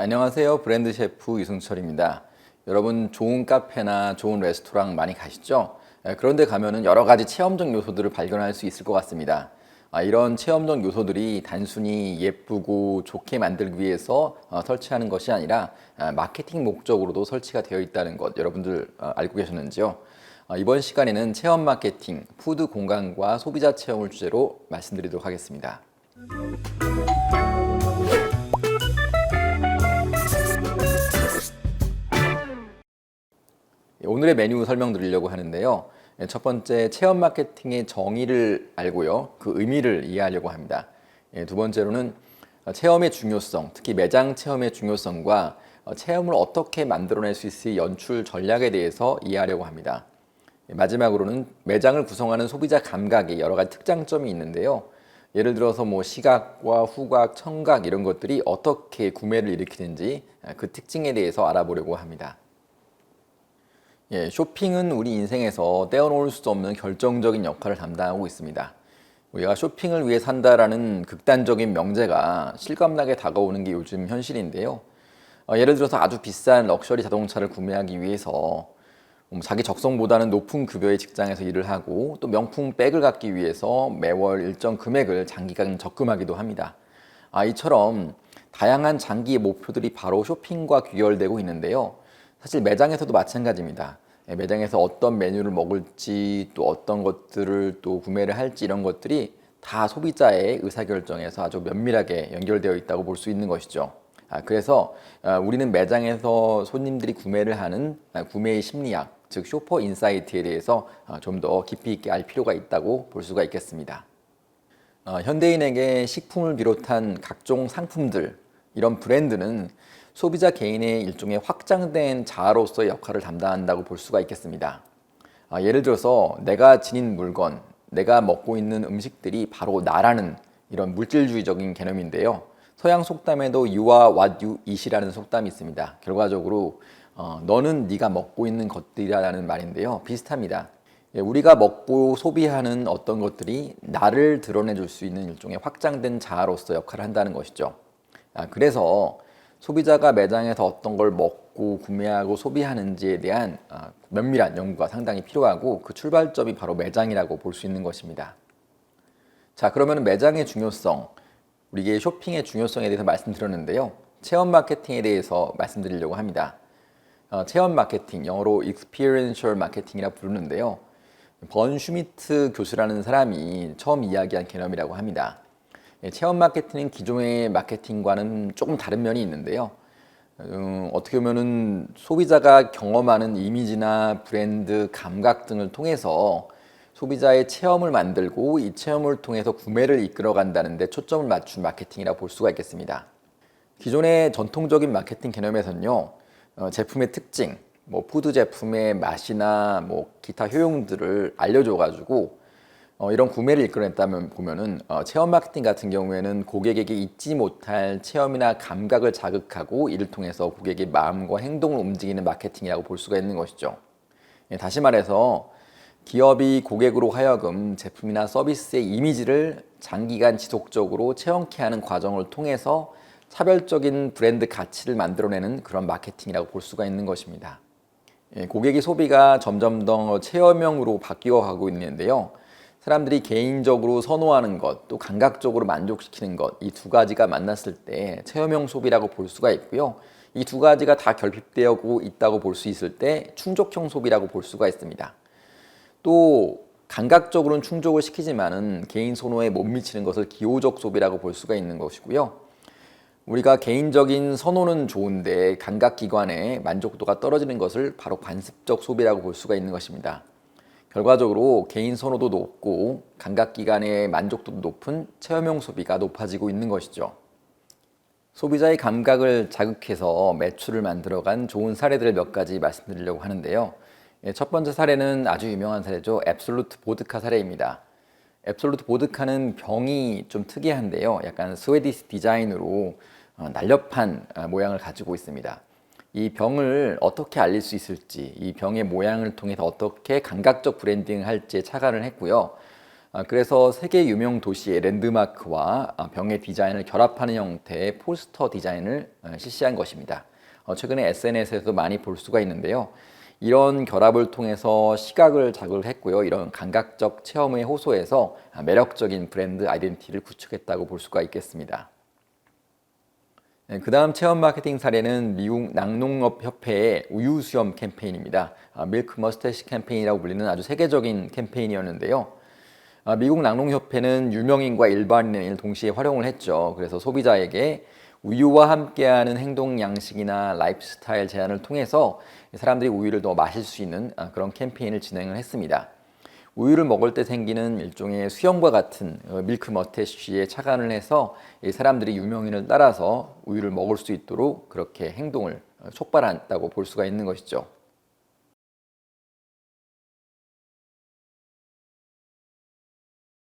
안녕하세요. 브랜드 셰프 유승철입니다. 여러분 좋은 카페나 좋은 레스토랑 많이 가시죠? 그런데 가면은 여러 가지 체험적 요소들을 발견할 수 있을 것 같습니다. 이런 체험적 요소들이 단순히 예쁘고 좋게 만들기 위해서 설치하는 것이 아니라 마케팅 목적으로도 설치가 되어 있다는 것 여러분들 알고 계셨는지요? 이번 시간에는 체험 마케팅, 푸드 공간과 소비자 체험을 주제로 말씀드리도록 하겠습니다. 오늘의 메뉴 설명드리려고 하는데요. 첫 번째, 체험 마케팅의 정의를 알고요. 그 의미를 이해하려고 합니다. 두 번째로는 체험의 중요성, 특히 매장 체험의 중요성과 체험을 어떻게 만들어낼 수 있을 연출 전략에 대해서 이해하려고 합니다. 마지막으로는 매장을 구성하는 소비자 감각에 여러 가지 특장점이 있는데요. 예를 들어서 시각과 후각, 청각 이런 것들이 어떻게 구매를 일으키는지 그 특징에 대해서 알아보려고 합니다. 쇼핑은 우리 인생에서 떼어놓을 수 없는 결정적인 역할을 담당하고 있습니다. 우리가 쇼핑을 위해 산다라는 극단적인 명제가 실감나게 다가오는 게 요즘 현실인데요. 예를 들어서 아주 비싼 럭셔리 자동차를 구매하기 위해서 자기 적성보다는 높은 급여의 직장에서 일을 하고 또 명품 백을 갖기 위해서 매월 일정 금액을 장기간 적금하기도 합니다. 이처럼 다양한 장기 목표들이 바로 쇼핑과 귀결되고 있는데요. 사실 매장에서도 마찬가지입니다. 매장에서 어떤 메뉴를 먹을지 또 어떤 것들을 또 구매를 할지 이런 것들이 다 소비자의 의사결정에서 아주 면밀하게 연결되어 있다고 볼 수 있는 것이죠. 그래서 우리는 매장에서 손님들이 구매를 하는 구매의 심리학, 즉 쇼퍼 인사이트에 대해서 좀 더 깊이 있게 알 필요가 있다고 볼 수가 있겠습니다. 현대인에게 식품을 비롯한 각종 상품들, 이런 브랜드는 소비자 개인의 일종의 확장된 자아로서의 역할을 담당한다고 볼 수가 있겠습니다. 예를 들어서 내가 지닌 물건, 내가 먹고 있는 음식들이 바로 나라는 이런 물질주의적인 개념인데요. 서양 속담에도 You are what you eat이라는 속담이 있습니다. 결과적으로 너는 네가 먹고 있는 것들이라는 말인데요. 비슷합니다. 우리가 먹고 소비하는 어떤 것들이 나를 드러내줄 수 있는 일종의 확장된 자아로서 역할을 한다는 것이죠. 그래서 소비자가 매장에서 어떤 걸 먹고 구매하고 소비하는지에 대한 면밀한 연구가 상당히 필요하고 그 출발점이 바로 매장이라고 볼 수 있는 것입니다. 자, 그러면 매장의 중요성, 우리의 쇼핑의 중요성에 대해서 말씀드렸는데요. 체험 마케팅에 대해서 말씀드리려고 합니다. 체험 마케팅, 영어로 experiential marketing이라고 부르는데요. 번 슈미트 교수라는 사람이 처음 이야기한 개념이라고 합니다. 체험 마케팅은 기존의 마케팅과는 조금 다른 면이 있는데요. 어떻게 보면은 소비자가 경험하는 이미지나 브랜드, 감각 등을 통해서 소비자의 체험을 만들고 이 체험을 통해서 구매를 이끌어 간다는 데 초점을 맞춘 마케팅이라고 볼 수가 있겠습니다. 기존의 전통적인 마케팅 개념에서는요, 제품의 특징, 푸드 제품의 맛이나 기타 효용들을 알려줘가지고 이런 구매를 이끌어냈다면 보면은 체험 마케팅 같은 경우에는 고객에게 잊지 못할 체험이나 감각을 자극하고 이를 통해서 고객의 마음과 행동을 움직이는 마케팅이라고 볼 수가 있는 것이죠. 다시 말해서 기업이 고객으로 하여금 제품이나 서비스의 이미지를 장기간 지속적으로 체험케 하는 과정을 통해서 차별적인 브랜드 가치를 만들어내는 그런 마케팅이라고 볼 수가 있는 것입니다. 고객의 소비가 점점 더 체험형으로 바뀌어 가고 있는데요. 사람들이 개인적으로 선호하는 것, 또 감각적으로 만족시키는 것, 이 두 가지가 만났을 때 체험형 소비라고 볼 수가 있고요. 이 두 가지가 다 결핍되고 있다고 볼 수 있을 때 충족형 소비라고 볼 수가 있습니다. 또 감각적으로는 충족을 시키지만은 개인 선호에 못 미치는 것을 기호적 소비라고 볼 수가 있는 것이고요. 우리가 개인적인 선호는 좋은데 감각기관의 만족도가 떨어지는 것을 바로 관습적 소비라고 볼 수가 있는 것입니다. 결과적으로 개인 선호도 높고 감각기관의 만족도도 높은 체험형 소비가 높아지고 있는 것이죠. 소비자의 감각을 자극해서 매출을 만들어간 좋은 사례들을 몇 가지 말씀드리려고 하는데요. 첫 번째 사례는 아주 유명한 사례죠. 앱솔루트 보드카 사례입니다. 앱솔루트 보드카는 병이 좀 특이한데요. 약간 스웨디시 디자인으로 날렵한 모양을 가지고 있습니다. 이 병을 어떻게 알릴 수 있을지, 이 병의 모양을 통해서 어떻게 감각적 브랜딩을 할지에 착안을 했고요. 그래서 세계 유명 도시의 랜드마크와 병의 디자인을 결합하는 형태의 포스터 디자인을 실시한 것입니다. 최근에 SNS에서도 많이 볼 수가 있는데요. 이런 결합을 통해서 시각을 자극했고요. 이런 감각적 체험에 호소해서 매력적인 브랜드 아이덴티티를 구축했다고 볼 수가 있겠습니다. 그 다음 체험 마케팅 사례는 미국 낙농업 협회의 우유 수염 캠페인입니다. 밀크 머스테시 캠페인이라고 불리는 아주 세계적인 캠페인이었는데요. 미국 낙농협회는 유명인과 일반인을 동시에 활용을 했죠. 그래서 소비자에게 우유와 함께하는 행동 양식이나 라이프 스타일 제안을 통해서 사람들이 우유를 더 마실 수 있는 그런 캠페인을 진행을 했습니다. 우유를 먹을 때 생기는 일종의 수염과 같은 밀크 머스테시에 착안을 해서 사람들이 유명인을 따라서 우유를 먹을 수 있도록 그렇게 행동을 촉발한다고 볼 수가 있는 것이죠.